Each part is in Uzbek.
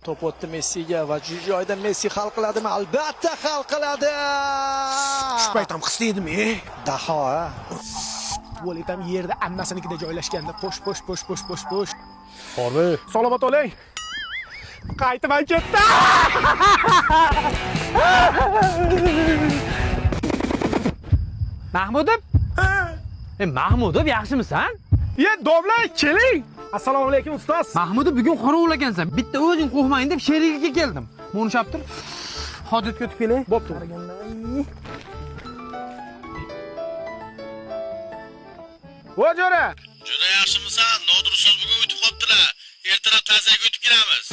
Top o'tdi Messiga va joyda Messi hal qiladimi? Albatta hal qiladi. Shu payt ham xista edim, Daho. Volet ham yerda ammasinikida joylashganda po'sh. Horbi, salomat bo'ling. Qaytib ketdi. Mahmudov? Mahmudov, yaxshimisan? Domla, keling. Assalomu alaykum ustoz. Mahmudov, bugun qorovulakansan. Bitta o'zing qo'rqmayin deb sherikka keldim. Mo'nishab tur. Hojatga o'tib kelay. Bo'pti. Vo'jora. Juda yaxshimisan? Nodir ustoz bugun o'tib qolibdilar. Ertalab ta'ziyaga o'tib kelamiz.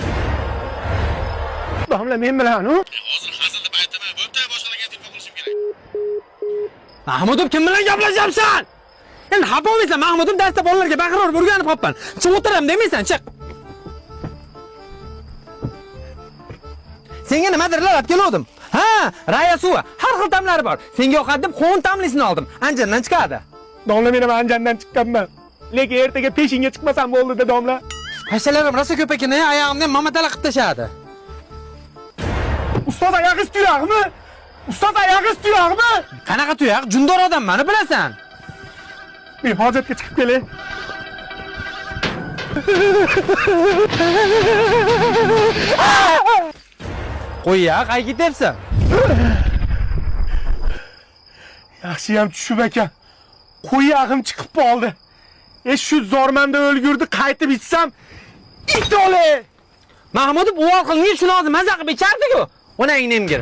Domla men bilan, Hozir hazil deb aytaman. Bo'pti, boshqalarga telefon qilishim kerak. Mahmudov, kim bilan gaplashyapsan? Endi xafa bo'lmaysan, Mahmudov darsda bolalarga baqirib o'rganib qolibman. Chiq o'tiraman demaysan, chiq. Senga nimadir olib keldim. Ha, raya suvi, har xil ta'mlari bor. Senga yoqadi deb qovun ta'mlisini oldim. Anjandan chiqadi. Domla men ham Anjandan chiqqanman. Lekin ertaga peshinga chiqmasam bo'ldi-da, domla. Hashalarim rosa ko'p ekan, oyog'imni mamatala qilib tashadi. Ustoz oyog'i tuyog'mi? Ustoz oyog'i tuyog'mi? Qanaqa tuyoq? Jundor odamman, bilasan. Men hojatga chiqib kelay. Qo'y-ya, qayga ketyapsan? Yaxshiyam tushib ekan. Qo'yog'im chiqib qoldi. Shu zormanda o'lgurdi, qaytib ichsam, it o'le. Mahmudov, u orqangga shuni hozir maza qilib ichardi-ku. Onangni emgir.